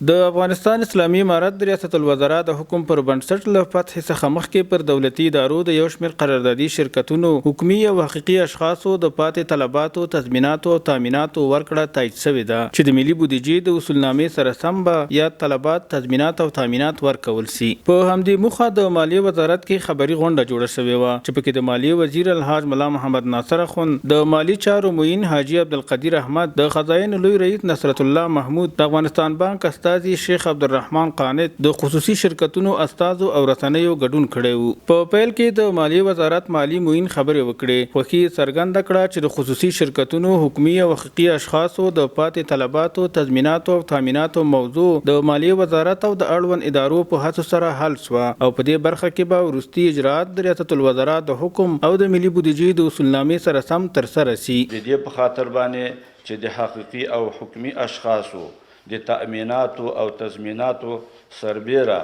د افغانستان اسلامي امارت د ریاست الوزرا د حکم پر بنسټ له فتح څخه مخکې پر دولتي ادارو د یو شمېر قراردادي شرکتونو حکومي او حقیقي اشخاصو د پاتې طلباتو تضمیناتو او تامیناتو ورکړه تایید شوې ده چې د ملي بودیجې د اصولنامې سره سم به یا طلبات تضمینات او تامینات ورکول سي. په همدې موخه د مالیې وزارت کې خبري غونډه جوړه شوې وه چې پکې د مالیې وزیر الحاج ملا محمد ناصر اخوند، د مالی چارو معین حاجي عبدالقدیر احمد، د خزاین لوی رئیس نصرت الله محمود، د افغانستان بانک استازي شیخ عبدالرحمن قانت، د خصوصي شرکتونو استازو او رسنیو ګډون کړی وو. په پیل کې د مالیې وزارت مالی معین خبرې وکړې، خوښي څرګنده کړه چې د خصوصي شرکتونو حکومي او حقیقي اشخاصو د پاتې طلباتو تضمیناتو او تامیناتو موضوع د مالیې وزارت او د اړوند ادارو په هڅو سره حل شوه او په دې برخه کې به وروستي اجراات د ریاست الوزرا د حکم او د ملي بودیجې د اصولنامې سره سم ترسره سي. د دې په خاطر باندې چې د حقیقي او حکومي اشخاصو د تأمیناتو او تضمیناتو سربیره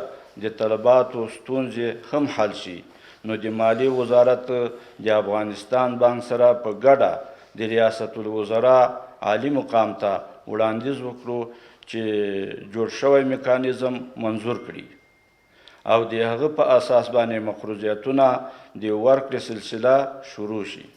د طلباتو ستونزې هم حل شي، نو د مالی وزارت د افغانستان بانک سره په ګډه د ریاست الوزرا عالی مقام ته وړاندیز وکړو چې جوړ شوی میکانیزم منظور کړي او د هغه په اساس باندې مقرضیتونه د ورکړې سلسله شروع شي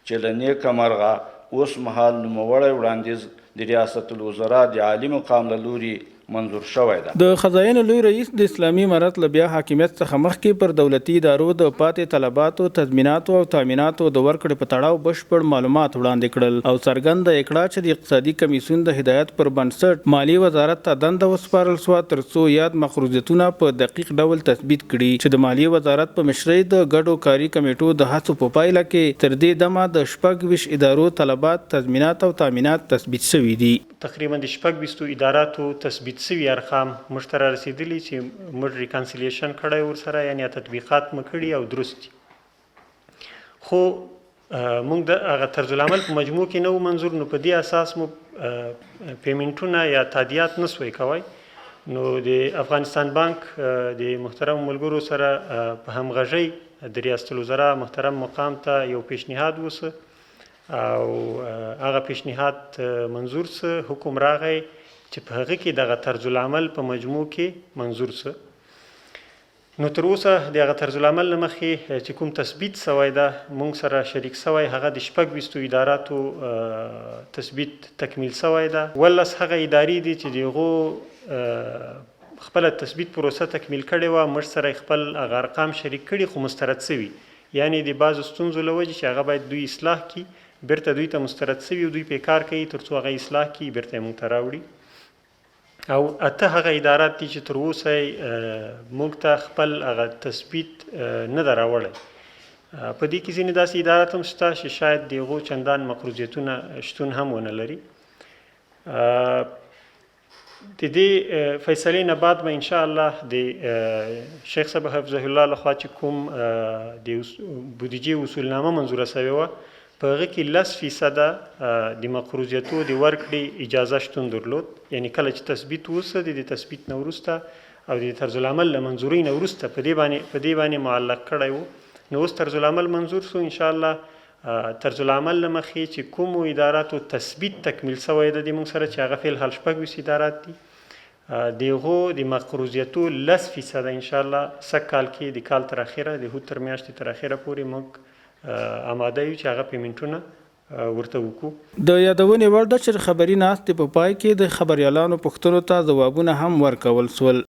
چې له نیکه مرغه اوس مهال نوموړی وړاندیز د ریاست الوزرا د عالی مقام له لوري منظور شوی ده. د خزاین لوی رئیس د اسلامي امارت له بیا حاکمیت څخه مخکې پر دولتي ادارو د پاتې طلباتو تضمیناتو او تامیناتو د ورکړې په تړاو بشپړ معلومات وړاندې کړل او څرګنده یې کړه چې د اقتصادي کمیسیون د هدایت پر بنسټ مالی وزارت ته دنده وسپارل شوه ترڅو یاد مقرضیتونه په دقیق ډول تثبیت کړي چې د مالی وزارت په مشرۍ د ګډو کاري کمیټو د هڅو په پایله کې تر دې دمه د 26 ادارو طلبات تضمینات او تامینات تثبیت شوي دي. تقریبا د 26 اداراتو تثبیت سوي ارقام موږ ته رارسېدلي چې موږ ریکانسیلیشن کړی ورسره، یعنې تطبیقات مو کړي او درست دي. خو موږ د هغه طرزالعمل په مجموع کې نه و منظور، نو په دې اساس مو پیمنټونه یا تادیات نه سوی کوی. نو د افغانستان بانک د محترم ملګرو سره په همغږۍ د ریاست الوزرا محترم مقام ته یو پیشنهاد وسه او هغه پیشنهاد منظور سه، حکم راغی چې په هغه کې دغه طرزالعمل په مجموع کې منظور سه. نو تر اوسه د هغه طرزالعمل له مخې چې کوم تثبیت سوی ده موږ سره شریک سوی، هغه د 26 اداراتو تثبیت تکمیل سوی ده. 18 هغه ادارې دي چې د هغو خپله تثبیت پروسه تکمیل کړې وه، موږ سره خپل هغه ارقام شریک کړي خو مسترد سوي، یعنې د بعضو ستونزو له وجې چې هغه باید دوی اصلاح کړي، بیرته دوی ته مسترد سوي او دوی پې کار کوي تر څو هغه اصلاح کړي بیرته یې موږ ته راوړي. او 8 هغه ادارات دي چې تر اوسه موږ ته خپل هغه تثبیت نه ده راوړی. په دې کې ځینې داسې ادارات هم شته چې شاید د هغو چندان مقرضیتونه شتون هم ونه لري. د دې فیصلې نه بعد به انشاءالله د شیخ صاحب حفظه الله لخوا چې کوم د بودیجې اصولنامه منظوره سوې وه په هغه کې 10% د مقرضیتو د ورکړې اجازه شتون درلود، یعنی کله چې تثبیت وسه د تثبیت نه وروسته او د طرزالعمل له منظورۍ نه وروسته په دې باندې معلق کړی و. نو اوس طرزالعمل منظور شو، انشاءالله طرزالعمل له مخې چې کومو اداراتو تثبیت تکمیل سوی ده د موږ سره چې هغه فی الحال 26 ادارات دي، د هغو د مقرضیتو 10% انشاءالله سږ کال کې د کال تر اخره د هود تر میاشتې تر اخره پورې موږ آماده یو چې هغه پیمنټونه ورته وکړو. د یادونې وړ ده چې خبري ناستې په پای کې د خبریالانو پوښتنو ته ځوابونه هم ورکول شول.